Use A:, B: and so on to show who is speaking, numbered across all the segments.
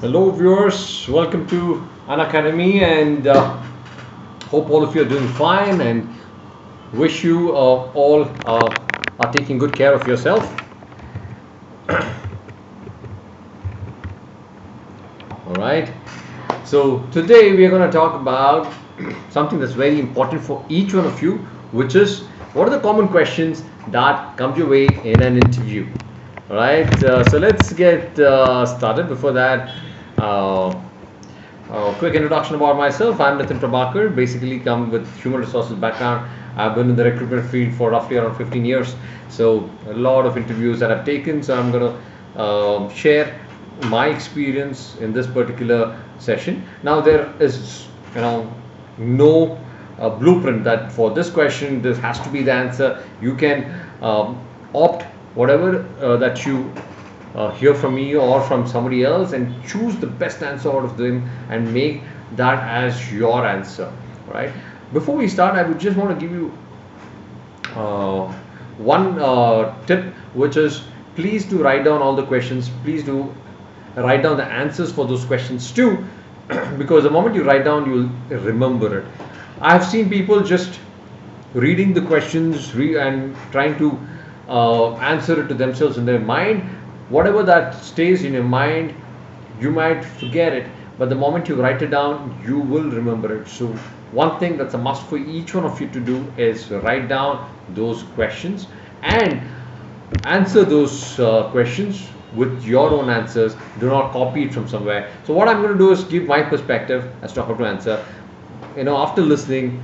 A: Hello viewers, welcome to Unacademy and hope all of you are doing fine and wish you all are taking good care of yourself. Alright, so today we are going to talk about something that's very important for each one of you, which is what are the common questions that come your way in an interview. Alright, so let's get started. Before that, quick introduction about myself. I'm Nitin Prabhakar, basically come with human resources background. I've been in the recruitment field for roughly around 15 years, so a lot of interviews that I've taken. So I'm going to share my experience in this particular session. Now there is, no blueprint that for this question this has to be the answer. You can opt whatever that you hear from me or from somebody else and choose the best answer out of them and make that as your answer. Right, before we start, I would just want to give you one tip, which is please do write down all the questions. Please do write down the answers for those questions too, because the moment you write down, you'll remember it. I've seen people just reading the questions and trying to answer it to themselves in their mind. Whatever that stays in your mind, you might forget it, but the moment you write it down, you will remember it. So one thing that's a must for each one of you to do is write down those questions and answer those questions with your own answers. Do not copy it from somewhere. So what I'm going to do is give my perspective as to how to answer. After listening,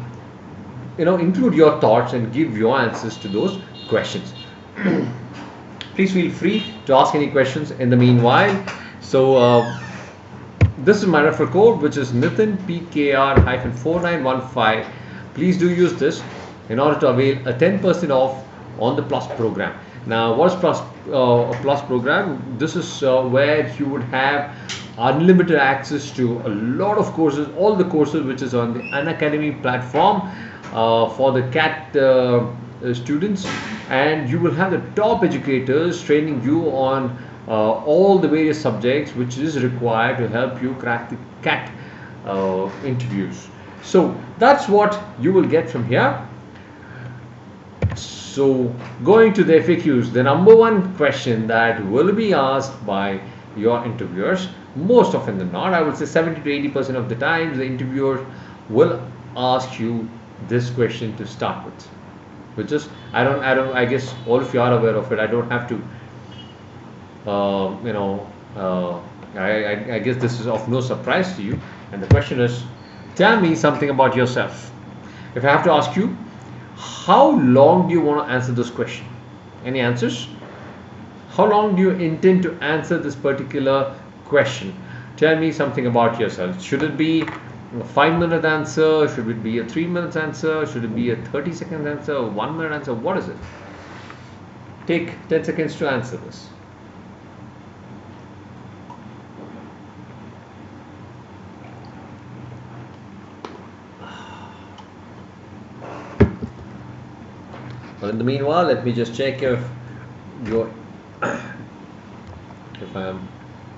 A: include your thoughts and give your answers to those questions. Please feel free to ask any questions in the meanwhile. So this is my referral code, which is Nitin PKR-4915. Please do use this in order to avail a 10% off on the Plus program. Now, what is a Plus program? This is where you would have unlimited access to a lot of courses, all the courses which is on the Unacademy platform for the CAT students, and you will have the top educators training you on all the various subjects which is required to help you crack the CAT interviews. So that's what you will get from here. So going to the FAQs, the number one question that will be asked by your interviewers, most often than not, I would say 70 to 80% of the times, the interviewer will ask you this question to start with, which is I guess all of you are aware of it. I don't have to I guess this is of no surprise to you, and the question is, tell me something about yourself. If I have to ask you, how long do you want to answer this question? Any answers? How long do you intend to answer this particular question? Tell me something about yourself. Should it be a 5-minute answer? Should it be a 3-minute answer? Should it be a 30-second answer? A 1-minute answer? What is it? Take 10 seconds to answer this. Well, in the meanwhile, let me just check if I'm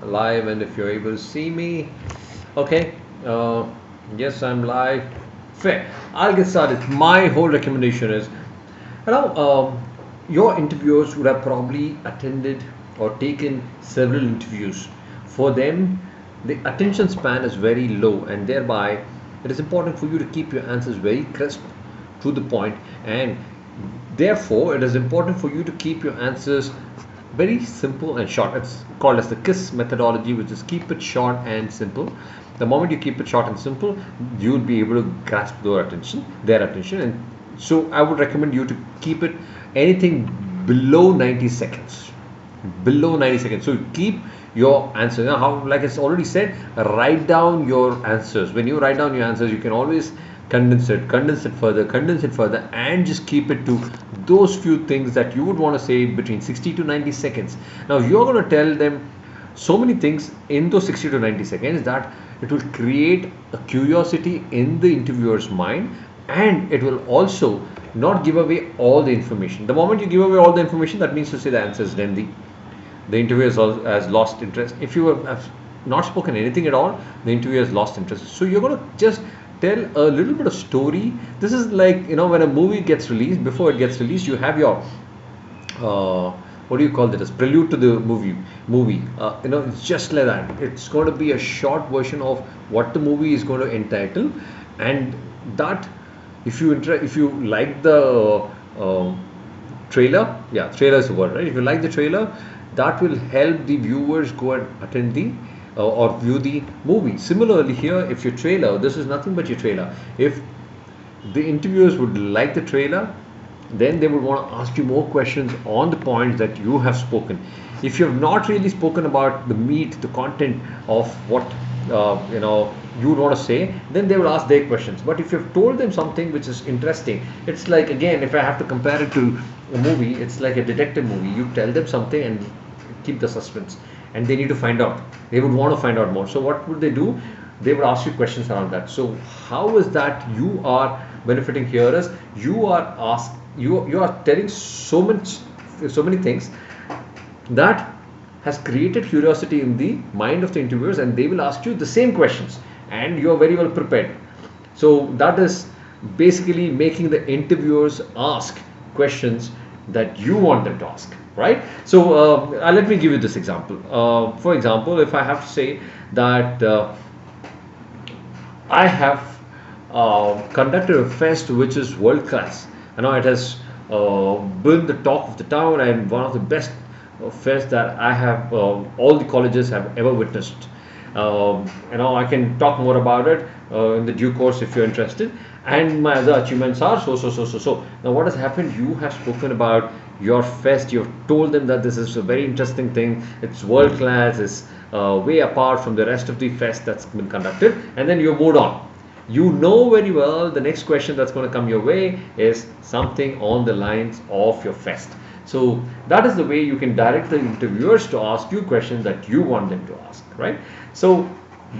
A: live and if you're able to see me. Okay, yes, I'm live. Fair. I'll get started. My whole recommendation is, your interviewers would have probably attended or taken several interviews. For them, the attention span is very low, and thereby it is important for you to keep your answers very crisp, to the point, and therefore it is important for you to keep your answers very simple and short. It's called as the KISS methodology, which is keep it short and simple. The moment you keep it short and simple, you will be able to grasp their attention, and so I would recommend you to keep it anything below 90 seconds. Below 90 seconds. So keep your answer. Now, how, like I already said, write down your answers. When you write down your answers, you can always condense it further, and just keep it to those few things that you would want to say between 60 to 90 seconds. Now, you're going to tell them so many things in those 60 to 90 seconds that it will create a curiosity in the interviewer's mind, and it will also not give away all the information. The moment you give away all the information, that means to say the answer is lengthy. The interviewer has lost interest. If you have not spoken anything at all, the interviewer has lost interest. So you're going to just tell a little bit of story. This is like, when a movie gets released, before it gets released, you have your what do you call it, as prelude to the movie. It's just like that. It's going to be a short version of what the movie is going to entitle. And that, if you like the trailer, yeah, trailer is the word, right? If you like the trailer, that will help the viewers go and attend the or view the movie. Similarly here, if your trailer, this is nothing but your trailer, if the interviewers would like the trailer, then they would want to ask you more questions on the points that you have spoken. If you have not really spoken about the meat, the content of what you would want to say, then they will ask their questions. But if you've told them something which is interesting, it's like, again, if I have to compare it to a movie, it's like a detective movie. You tell them something and keep the suspense, and they need to find out. They would want to find out more. So what would they do? They would ask you questions around that. So how is that you are benefiting here? Is you are telling so many things that has created curiosity in the mind of the interviewers, and they will ask you the same questions, and you are very well prepared. So that is basically making the interviewers ask questions that you want them to ask, right? So let me give you this example. For example, if I have to say that I have conducted a fest which is world class. It has been the talk of the town and one of the best fest that I have, all the colleges have ever witnessed. I can talk more about it in the due course if you're interested. And my other achievements are so. Now what has happened? You have spoken about your fest. You've told them that this is a very interesting thing. It's world class. It's way apart from the rest of the fest that's been conducted. And then you moved on. You know very well the next question that's going to come your way is something on the lines of your fest. So that is the way you can direct the interviewers to ask you questions that you want them to ask, right? So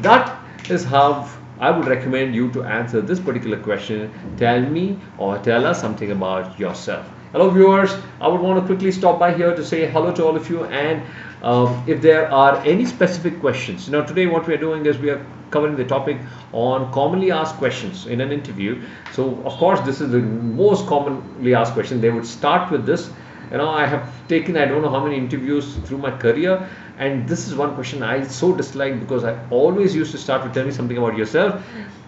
A: that is how I would recommend you to answer this particular question. Tell me or tell us something about yourself. Hello viewers, I would want to quickly stop by here to say hello to all of you, and if there are any specific questions. Today what we are doing is we are covering the topic on commonly asked questions in an interview. So of course this is the most commonly asked question. They would start with this. I have taken, I don't know how many interviews through my career, and this is one question I so dislike, because I always used to start with tell me something about yourself,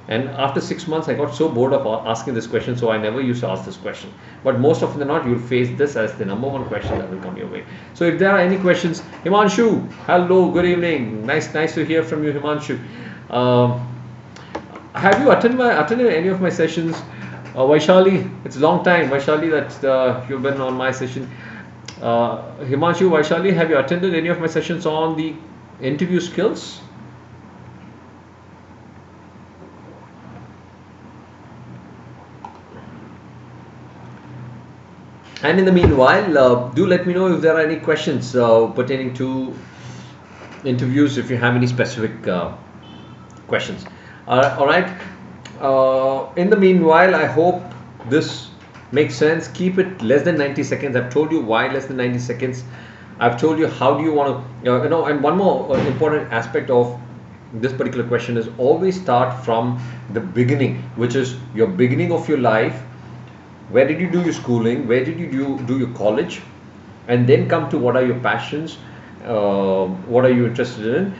A: and after 6 months I got so bored of asking this question, so I never used to ask this question. But most often than not, you'll face this as the number one question that will come your way. So if there are any questions, Himanshu, hello, good evening, nice to hear from you, Himanshu. Have you attended any of my sessions? Vaishali, it's a long time, Vaishali, that you've been on my session. Himanshu, Vaishali, have you attended any of my sessions on the interview skills? And in the meanwhile, do let me know if there are any questions pertaining to interviews, if you have any specific questions. All right. In the meanwhile, I hope this makes sense. Keep it less than 90 seconds. I've told you why less than 90 seconds. I've told you how do you want to, and one more important aspect of this particular question is always start from the beginning, which is your beginning of your life. Where did you do your schooling? Where did you do your college? And then come to what are your passions? What are you interested in?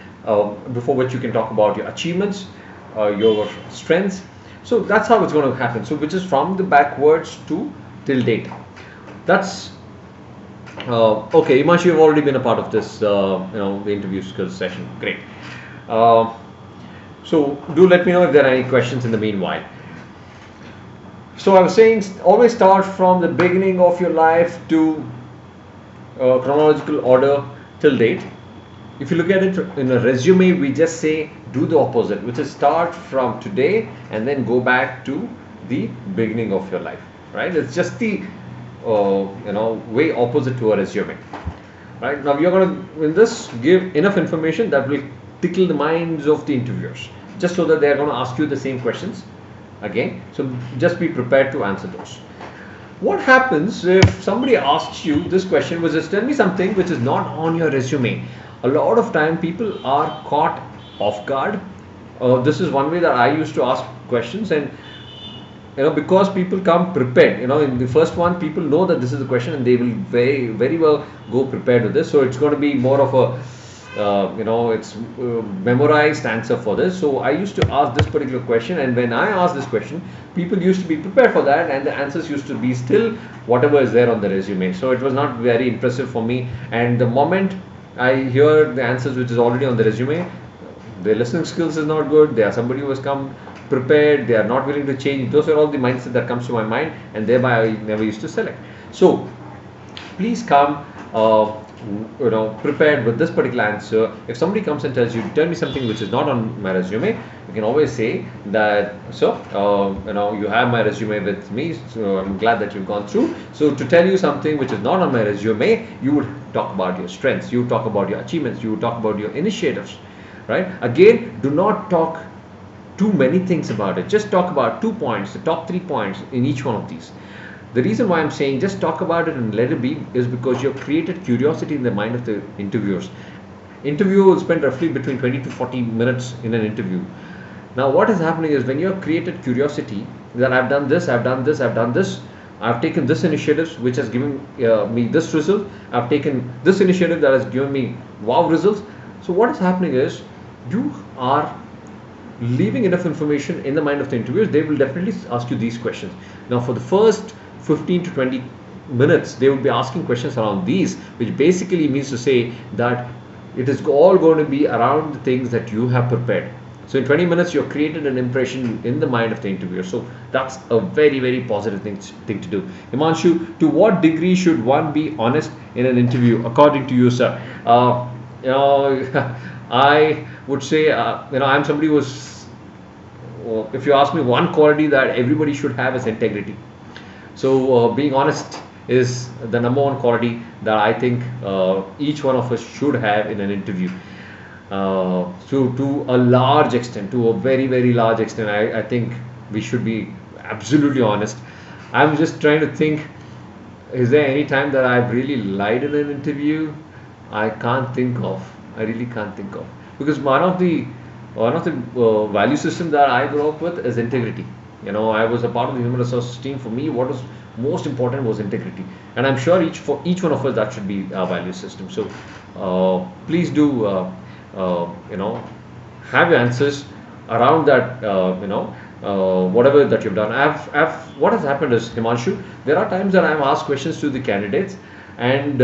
A: Before which you can talk about your achievements, your strengths. So that's how it's going to happen. So which is from the backwards to till date. That's okay. Himanshu, you've already been a part of this, the interview skills session. Great. So do let me know if there are any questions in the meanwhile. So I was saying, always start from the beginning of your life to chronological order till date. If you look at it in a resume, we just say do the opposite, which is start from today and then go back to the beginning of your life, right? It's just the way opposite to a resume, right? Now we are going to, in this, give enough information that will tickle the minds of the interviewers, just so that they are going to ask you the same questions again. So just be prepared to answer those. What happens if somebody asks you this question, which is tell me something which is not on your resume? A lot of time people are caught off guard. This is one way that I used to ask questions, and because people come prepared. In the first one, people know that this is the question, and they will very well go prepared with this. So it's going to be more of a it's memorized answer for this. So I used to ask this particular question, and when I asked this question, people used to be prepared for that, and the answers used to be still whatever is there on the resume. So it was not very impressive for me. And the moment I hear the answers which is already on the resume, their listening skills is not good. They are somebody who has come prepared. They are not willing to change. Those are all the mindset that comes to my mind, and thereby I never used to select. So please come prepared with this particular answer. If somebody comes and tells you, tell me something which is not on my resume, you can always say that, so you have my resume with me, so I'm glad that you've gone through. So to tell you something which is not on my resume, you would talk about your strengths, you would talk about your achievements, you would talk about your initiatives, right? Again, do not talk too many things about it. Just talk about 2 points, the top 3 points in each one of these. The reason why I'm saying just talk about it and let it be is because you've created curiosity in the mind of the interviewers. Interviewer will spend roughly between 20 to 40 minutes in an interview. Now what is happening is when you have created curiosity that I've done this, I've done this, I've done this, I've taken this initiative which has given me this result, I've taken this initiative that has given me wow results. So what is happening is you are leaving enough information in the mind of the interviewers. They will definitely ask you these questions. Now for the first 15 to 20 minutes, they will be asking questions around these, which basically means to say that it is all going to be around the things that you have prepared. So in 20 minutes, you've created an impression in the mind of the interviewer. So that's a very positive thing to do. Himanshu, to what degree should one be honest in an interview, according to you, sir? I would say, I'm somebody who's, if you ask me, one quality that everybody should have is integrity. So being honest is the number one quality that I think each one of us should have in an interview. To a large extent, to a very large extent, I think we should be absolutely honest. I'm just trying to think, is there any time that I've really lied in an interview? I can't think of. I really can't think of, because one of the value system that I grew up with is integrity. I was a part of the human resources team. For me, what was most important was integrity, and I'm sure for each one of us that should be our value system. So please do have your answers around that. Whatever that you've done. What has happened is, Himanshu, there are times that I've asked questions to the candidates, and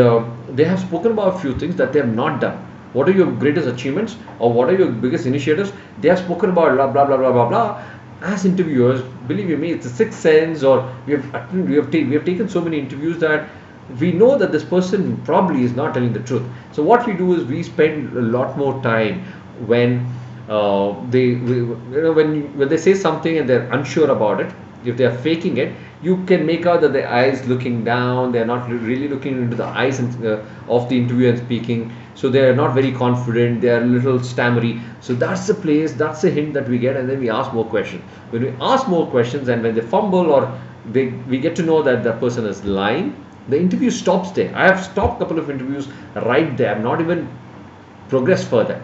A: they have spoken about a few things that they have not done. What are your greatest achievements, or what are your biggest initiatives? They have spoken about blah blah blah blah blah blah. As interviewers, believe you me, it's a sixth sense, or we have taken so many interviews that we know that this person probably is not telling the truth. So what we do is we spend a lot more time when when they say something and they're unsure about it. If they are faking it, you can make out that their eyes looking down. They are not really looking into the eyes of the interviewer and speaking. So they are not very confident. They are a little stammery. So that's the place. That's the hint that we get, and then we ask more questions. When we ask more questions, and when they fumble or we get to know that that person is lying, the interview stops there. I have stopped a couple of interviews right there. I'm not even progressed further.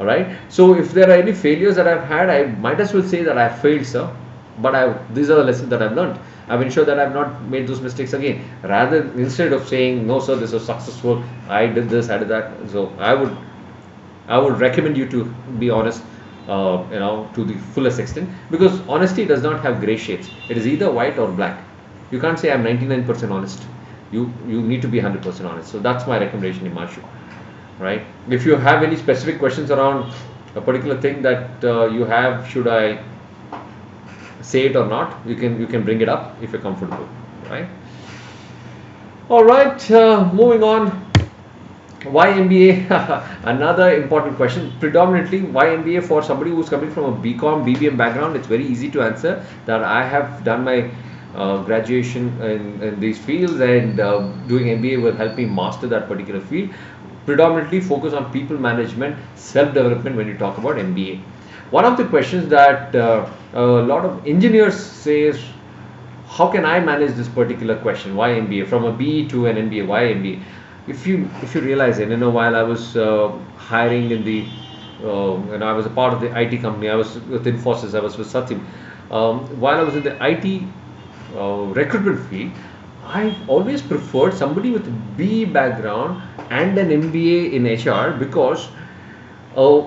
A: All right. So if there are any failures that I've had, I might as well say that I failed, sir. But these are the lessons that I've learned. I've ensured that I've not made those mistakes again. Rather, instead of saying, no, sir, this was successful, I did this, I did that. So I would recommend you to be honest, to the fullest extent, because honesty does not have gray shades. It is either white or black. You can't say I'm 99% honest. You need to be 100% honest. So that's my recommendation, Himanshu. Right? If you have any specific questions around a particular thing that you have, should I say it or not, you can bring it up if you're comfortable, right? All right, moving on. Why MBA? Another important question. Predominantly, why MBA for somebody who's coming from a BCom, BBM background? It's very easy to answer that I have done my graduation in these fields, and doing MBA will help me master that particular field. Predominantly focus on people management, self-development when you talk about MBA. One of the questions that a lot of engineers say is, how can I manage this particular question? Why MBA? From a BE to an MBA, why MBA? If you realize it, while I was hiring in the I was a part of the IT company. I was with Infosys. I was with Satyam. While I was in the IT recruitment field, I always preferred somebody with a BE background and an MBA in HR, because a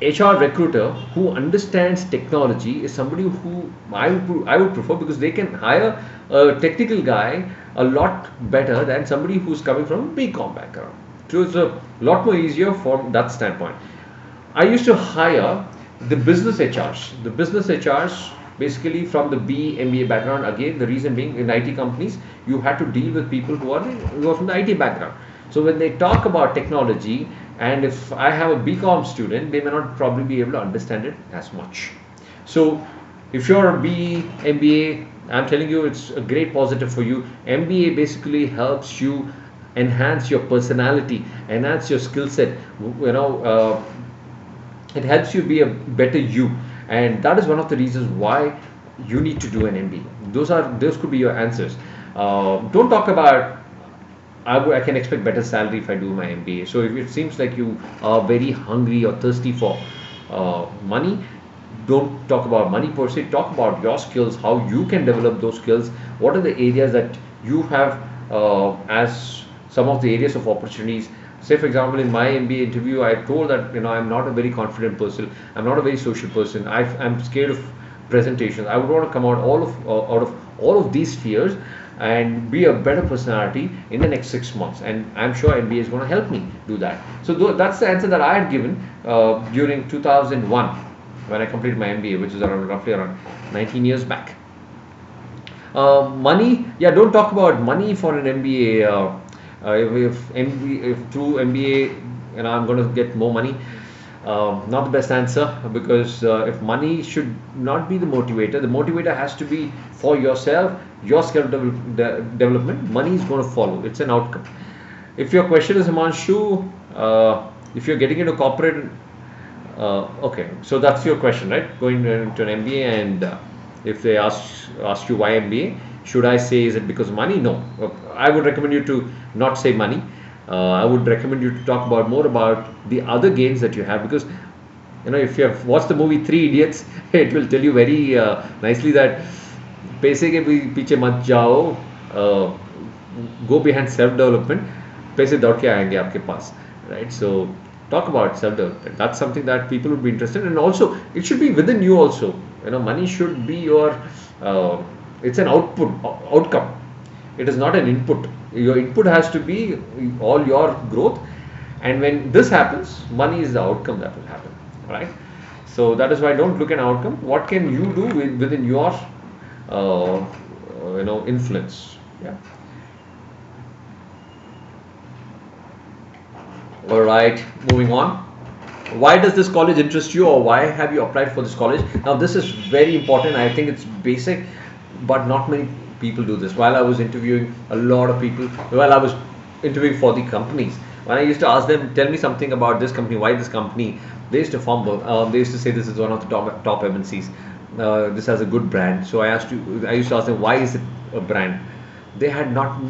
A: HR recruiter who understands technology is somebody who I would prefer, because they can hire a technical guy a lot better than somebody who's coming from a BCom background. So it's a lot more easier from that standpoint. I used to hire the business HRs. The business HRs basically from the B MBA background. Again, the reason being, in IT companies, you had to deal with people who are from the IT background. So when they talk about technology, and if I have a BCom student, they may not probably be able to understand it as much. So if you're a B MBA, I'm telling you, it's a great positive for you. MBA basically helps you enhance your personality, enhance your skill set. It helps you be a better you, and that is one of the reasons why you need to do an MBA. Those could be your answers. Don't talk about I can expect better salary if I do my MBA. So if it seems like you are very hungry or thirsty for money, don't talk about money per se. Talk about your skills, how you can develop those skills. What are the areas that you have as some of the areas of opportunities? Say for example, in my MBA interview, I told that I'm not a very confident person. I'm not a very social person. I'm scared of presentations. I would want to come out out of all of these fears and be a better personality in the next 6 months. And I'm sure MBA is going to help me do that. So that's the answer that I had given during 2001 when I completed my MBA, which is roughly around 19 years back. Money, yeah, don't talk about money for an MBA. If through MBA, I'm going to get more money. Not the best answer, because if money should not be the motivator has to be for yourself, your skill development. Money is going to follow. It's an outcome. If your question is, Himanshu, if you're getting into corporate, okay, so that's your question, right? Going into an MBA, and if they ask you why MBA, should I say, is it because of money? No. I would recommend you to not say money. I would recommend you to talk more about the other gains that you have, because if you have watched the movie Three Idiots, it will tell you very nicely that पैसे के पीछे मत जाओ, go behind self development, पैसे दौड़ के आएंगे आपके पास, right? So talk about self development. That's something that people would be interested in, and also it should be within you also. Money should be your it's an outcome. It is not an input. Your input has to be all your growth, and when this happens, money is the outcome that will happen, right? So that is why don't look at outcome. What can you do within your influence? Yeah. All right, moving on. Why does this college interest you, or why have you applied for this college? Now this is very important. I think it's basic, but not many people do this. While I was interviewing a lot of people, while I was interviewing for the companies, when I used to ask them, tell me something about this company, why this company, they used to fumble. They used to say this is one of the top MNCs. This has a good brand. So I used to ask them, why is it a brand? They had not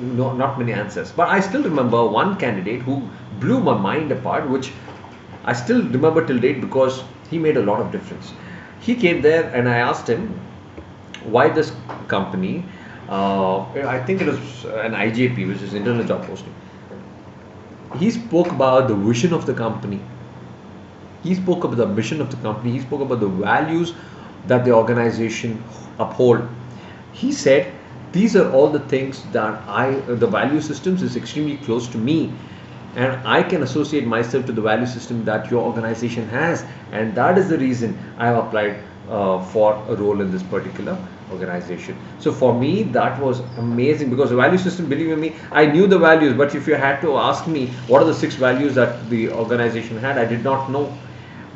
A: many answers. But I still remember one candidate who blew my mind apart, which I still remember till date, because he made a lot of difference. He came there and I asked him, why this company? I think it was an IJP, which is internal job posting. He spoke about the vision of the company. He spoke about the mission of the company. He spoke about the values that the organization uphold. He said, these are all the things that the value systems is extremely close to me, and I can associate myself to the value system that your organization has, and that is the reason I have applied for a role in this particular organization. So for me, that was amazing, because the value system, believe me, I knew the values, but if you had to ask me what are the 6 values that the organization had, I did not know.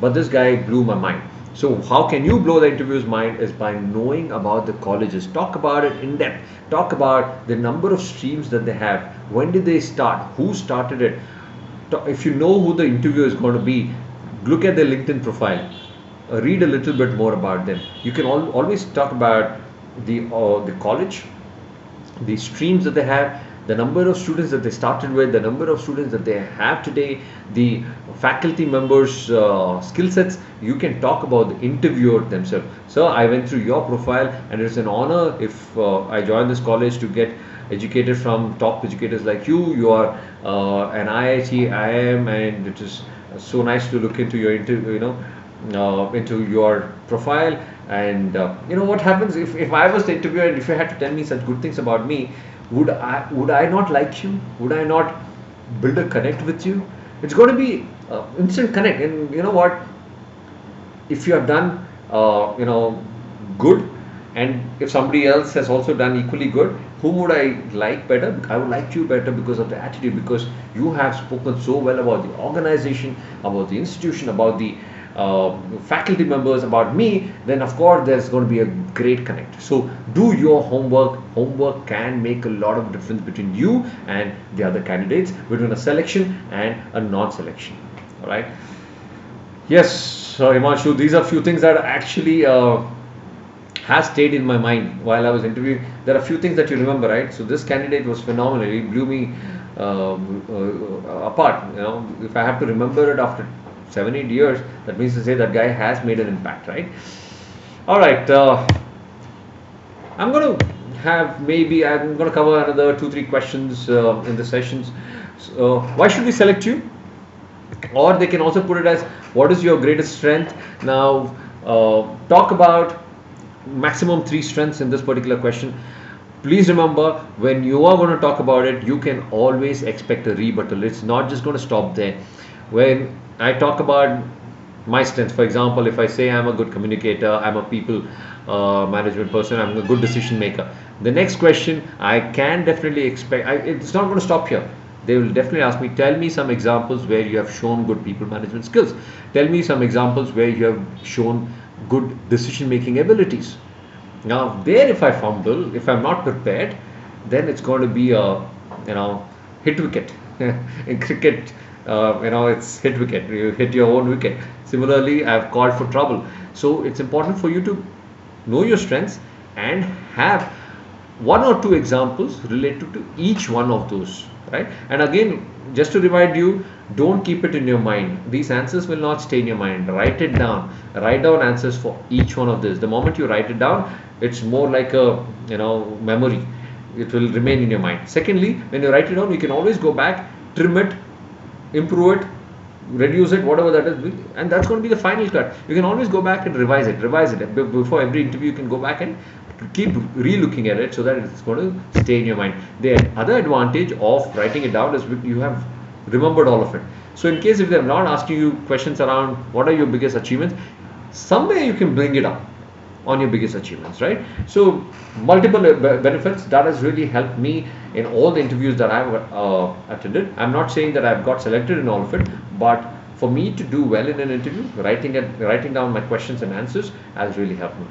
A: But this guy blew my mind. So how can you blow the interviewer's mind is by knowing about the colleges. Talk about it in depth. Talk about the number of streams that they have. When did they start? Who started it? If you know who the interviewer is going to be, look at their LinkedIn profile. Read a little bit more about them. You can always talk about the college, the streams that they have, the number of students that they started with, the number of students that they have today, the faculty members' skill sets. You can talk about the interviewer themselves. So I went through your profile, and it's an honor if I joined this college to get educated from top educators like you. You are an IIT, IIM, and it is so nice to look into your into your profile. And what happens if I was the interviewer, and if you had to tell me such good things about me, would I not like you? Would I not build a connect with you? It's going to be instant connect. And you know what, if you have done good, and if somebody else has also done equally good, whom would I like better? I would like you better because of the attitude, because you have spoken so well about the organization, about the institution, about the faculty members, about me. Then of course there's going to be a great connect. So do your homework. Homework can make a lot of difference between you and the other candidates, between a selection and a non-selection. All right. Yes, so Himanshu, these are few things that actually has stayed in my mind while I was interviewing. There are few things that you remember, right? So this candidate was phenomenal. He blew me apart. If I have to remember it after 7-8 years, that means to say that guy has made an impact, right? All right. I'm going to cover another 2-3 questions in the sessions. So, why should we select you? Or they can also put it as, what is your greatest strength? Now, talk about maximum 3 strengths in this particular question. Please remember, when you are going to talk about it, you can always expect a rebuttal. It's not just going to stop there. When I talk about my strengths, for example, if I say I'm a good communicator, I'm a people management person, I'm a good decision maker, the next question I can definitely expect, it's not going to stop here. They will definitely ask me, tell me some examples where you have shown good people management skills. Tell me some examples where you have shown good decision making abilities. Now there, if I fumble, if I'm not prepared, then it's going to be a hit wicket. In cricket, it's hit wicket. You hit your own wicket. Similarly, I've called for trouble. So it's important for you to know your strengths and have 1 or 2 examples related to each one of those, right? And again, just to remind you, don't keep it in your mind. These answers will not stay in your mind. Write it down. Write down answers for each one of this. The moment you write it down, it's more like a memory. It will remain in your mind. Secondly, when you write it down, you can always go back, trim it, improve it, reduce it, whatever that is, and that's going to be the final cut. You can always go back and revise it. Before every interview, you can go back and keep re-looking at it so that it's going to stay in your mind. The other advantage of writing it down is you have remembered all of it. So in case if they're not asking you questions around what are your biggest achievements, somewhere you can bring it up on your biggest achievements, right? So multiple benefits that has really helped me in all the interviews that I've attended. I'm not saying that I've got selected in all of it, but for me to do well in an interview, writing down my questions and answers has really helped me.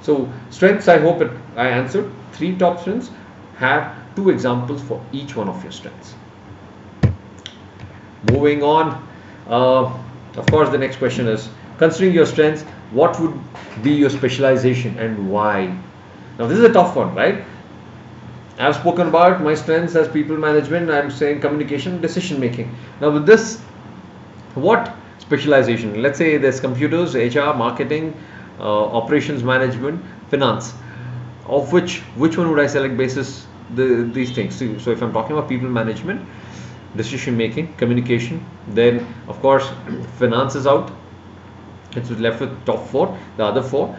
A: So strengths, I hope I answered 3 top strengths. Have 2 examples for each one of your strengths. Moving on, of course, the next question is, considering your strengths, what would be your specialization and why? Now this is a tough one, right? I've spoken about my strengths as people management. I'm saying communication, decision making. Now with this, what specialization? Let's say there's computers, HR, marketing, operations management, finance. Of which one would I select basis these things? So if I'm talking about people management, decision making, communication, then of course finance is out. It's left with top 4, the other 4,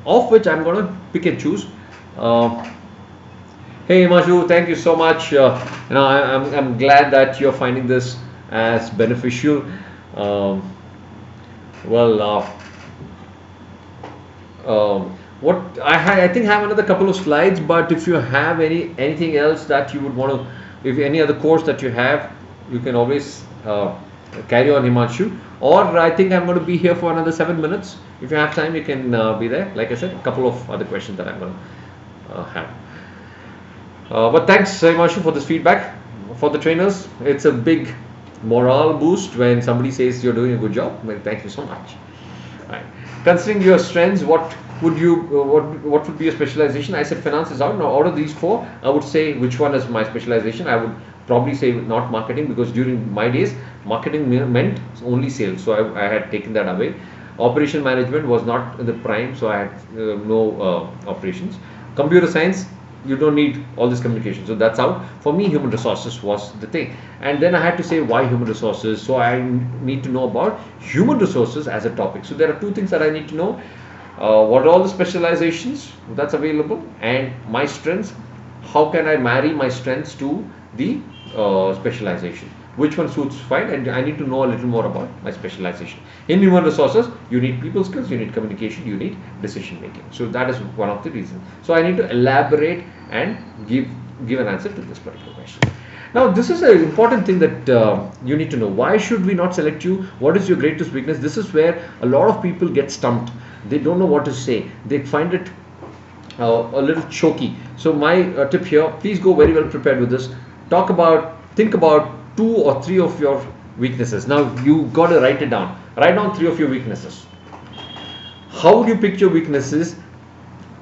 A: of which I'm going to pick and choose. Hey Himanshu, thank you so much. I'm glad that you're finding this as beneficial. What I think I have another couple of slides, but if you have anything else that you would want to, if any other course that you have, you can always carry on, Himanshu. Or I think I'm going to be here for another 7 minutes. If you have time, you can be there. Like I said, a couple of other questions that I'm going to have. But thanks, Himanshu, for this feedback. For the trainers, it's a big morale boost when somebody says you're doing a good job. Well, thank you so much. All right. Considering your strengths, what would you what would be your specialization? I said finance is out. Now out of these four, I would say which one is my specialization. I would probably say not marketing, because during my days marketing meant only sales, so I had taken that away. Operation management was not in the prime, so I had no operations. Computer science, you don't need all this communication, so that's out. For me, human resources was the thing. And then I had to say why human resources, so I need to know about human resources as a topic. So there are two things that I need to know. What are all the specializations that's available, and my strengths, how can I marry my strengths to the specialization, which one suits fine, and I need to know a little more about my specialization. In human resources, you need people skills, you need communication, you need decision making. So that is one of the reasons. So I need to elaborate and give an answer to this particular question. Now this is an important thing that you need to know. Why should we not select you? What is your greatest weakness? This is where a lot of people get stumped. They don't know what to say. They find it a little choky. So my tip here, please go very well prepared with this. Think about 2 or 3 of your weaknesses. Now you got to write it down. Write down 3 of your weaknesses. How would you pick your weaknesses?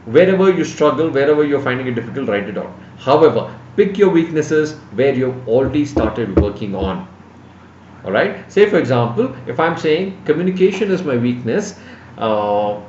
A: Wherever you struggle, wherever you're finding it difficult, write it down. However, pick your weaknesses where you've already started working on. Alright, say for example, if I'm saying communication is my weakness, how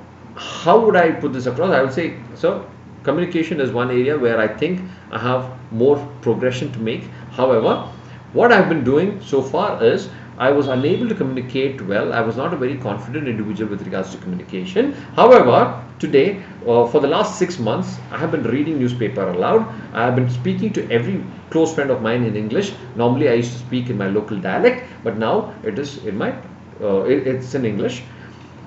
A: would I put this across? I would say, so communication is one area where I think I have more progression to make. However, what I've been doing so far is I was unable to communicate well. I was not a very confident individual with regards to communication. However, today, for the last 6 months, I have been reading newspaper aloud. I have been speaking to every close friend of mine in English. Normally, I used to speak in my local dialect, but now it is in my it's in English.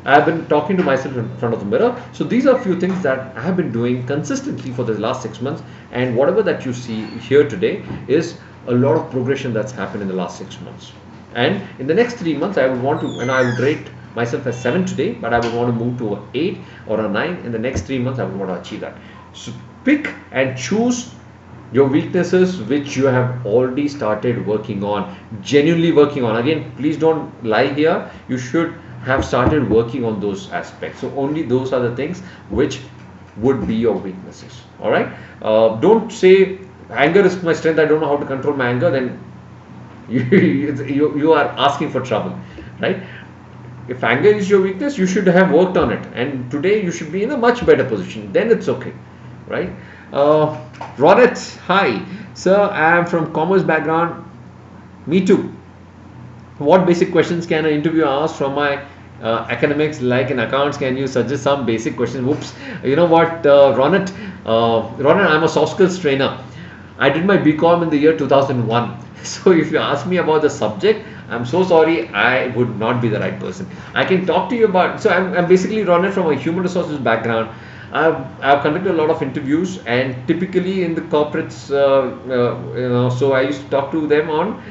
A: I have been talking to myself in front of the mirror. So these are a few things that I have been doing consistently for the last 6 months, and whatever that you see here today is a lot of progression that's happened in the last 6 months. And in the next 3 months, I would want to, and I would rate myself as 7 today, but I would want to move to an 8 or a 9 in the next 3 months. I would want to achieve that. So pick and choose your weaknesses which you have already started working on, genuinely working on. Again, please don't lie here. You should have started working on those aspects. So only those are the things which would be your weaknesses. All right. Don't say anger is my strength, I don't know how to control my anger. Then you are asking for trouble, right? If anger is your weakness, you should have worked on it, and today you should be in a much better position. Then it's okay, right? Ronit, hi sir, I am from commerce background. Me too. What basic questions can an interviewer ask from my academics? Like in accounts, can you suggest some basic questions? Whoops, you know what, Ronit, I'm a soft skills trainer. I did my BCom in the year 2001. So if you ask me about the subject, I'm so sorry, I would not be the right person. I can talk to you about, so I'm basically Ronit from a human resources background. I've conducted a lot of interviews, and typically in the corporates, so I used to talk to them on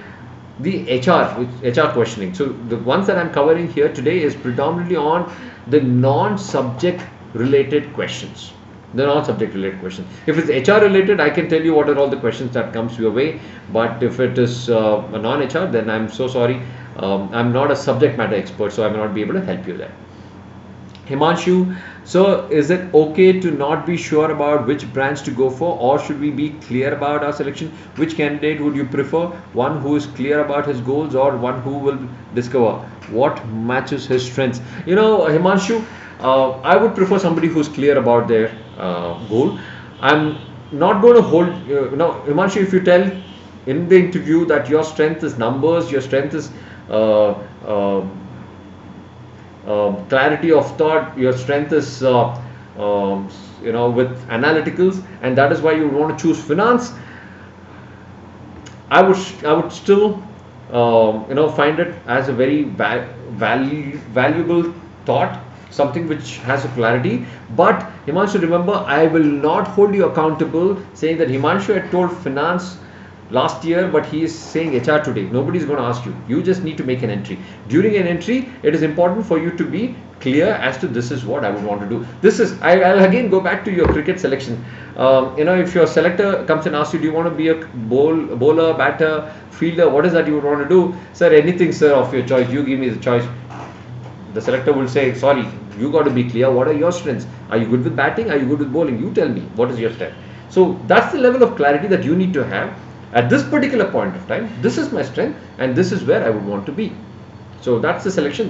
A: the HR questioning. So the ones that I'm covering here today is predominantly on the non-subject related questions. The non-subject related questions. If it's HR related, I can tell you what are all the questions that comes your way. But if it is a non-HR, then I'm so sorry. I'm not a subject matter expert, so I may not be able to help you there. Himanshu, so is it okay to not be sure about which branch to go for, or should we be clear about our selection? Which candidate would you prefer? One who is clear about his goals, or one who will discover what matches his strengths? You know, Himanshu, I would prefer somebody who's clear about their goal. I'm not going to hold, Himanshu, if you tell in the interview that your strength is numbers, your strength is clarity of thought, your strength is with analyticals, and that is why you want to choose finance, I would still find it as a very valuable thought, something which has a clarity. But Himanshu, remember, I will not hold you accountable saying that Himanshu had told finance last year, but he is saying HR today. Nobody is going to ask you. You just need to make an entry. During an entry, it is important for you to be clear as to this is what I would want to do. I'll again go back to your cricket selection. If your selector comes and asks you, do you want to be a bowler, batter, fielder, what is that you would want to do? Sir, anything, sir, of your choice. You give me the choice. The selector will say, sorry, you got to be clear. What are your strengths? Are you good with batting? Are you good with bowling? You tell me. What is your strength? So that's the level of clarity that you need to have at this particular point of time. This is my strength, and this is where I would want to be. So that's the selection,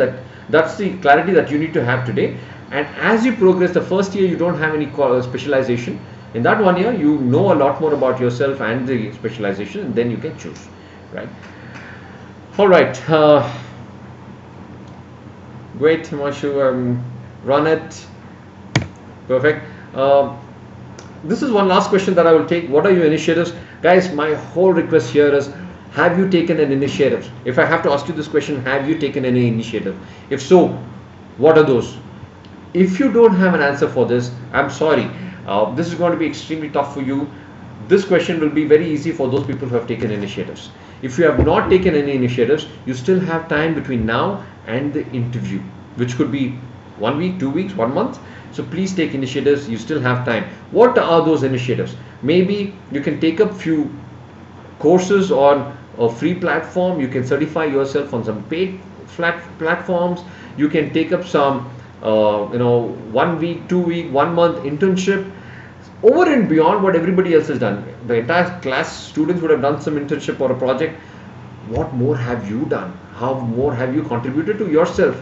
A: that's the clarity that you need to have today. And as you progress, the first year you don't have any specialization. In that 1 year, you know a lot more about yourself and the specialization, and then you can choose, right? All right. Great, Himanshu. Run it. Perfect. This is one last question that I will take. What are your initiatives? Guys, my whole request here is, have you taken an initiative? If I have to ask you this question, have you taken any initiative? If so, what are those? If you don't have an answer for this, I'm sorry. This is going to be extremely tough for you. This question will be very easy for those people who have taken initiatives. If you have not taken any initiatives, you still have time between now and the interview, which could be 1 week, 2 weeks, 1 month. So please take initiatives. You still have time. What are those initiatives? Maybe you can take up few courses on a free platform. You can certify yourself on some paid platforms. You can take up some 1 week, 2 week, 1 month internship over and beyond what everybody else has done. The entire class students would have done some internship or a project. What more have you done? How more have you contributed to yourself?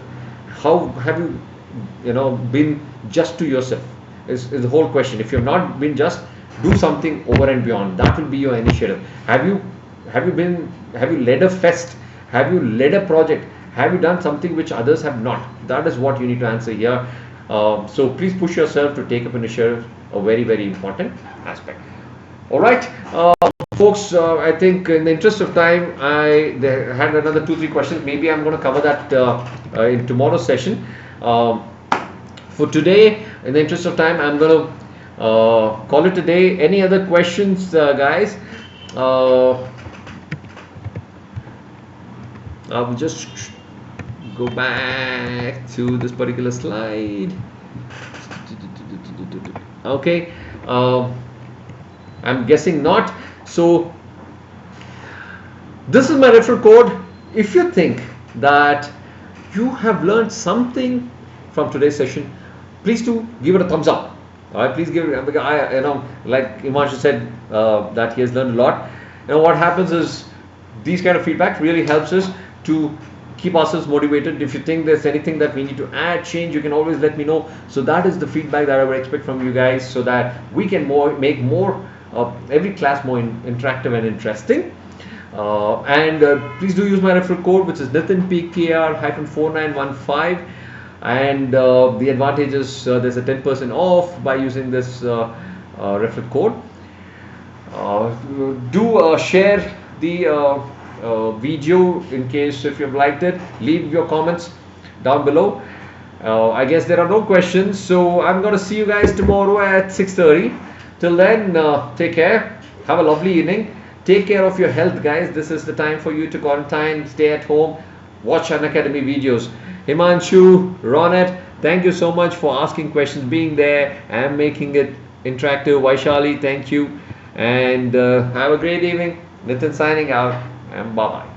A: How have you been just to yourself is the whole question. If you have not been just, do something over and beyond. That will be your initiative. Have you led a fest? Have you led a project? Have you done something which others have not? That is what you need to answer here. So please push yourself to take up initiative, a very, very important aspect. All right, folks, I think in the interest of time, I had another 2-3 questions. Maybe I'm going to cover that in tomorrow's session. For today, in the interest of time, I'm going to call it a day. Any other questions, guys? I'll just go back to this particular slide. Okay, I'm guessing not. So this is my referral code. If you think that you have learned something from today's session, please do give it a thumbs up. All right, please give it. Like Himanshu said, that he has learned a lot. What happens is these kind of feedback really helps us to keep ourselves motivated. If you think there's anything that we need to add, change, you can always let me know. So that is the feedback that I would expect from you guys, so that we can make more every class more interactive and interesting. Please do use my referral code, which is Nitin PKR-4915, and the advantage is there's a 10% off by using this referral code. Do share the video in case if you've liked it. Leave your comments down below. I guess there are no questions, so I'm going to see you guys tomorrow at 6:30. Till then, take care, have a lovely evening, take care of your health, guys. This is the time for you to quarantine, stay at home, watch Unacademy videos. Himanshu, Ronet, thank you so much for asking questions, being there and making it interactive. Vaishali, thank you, and have a great evening. Nitin signing out, and bye bye.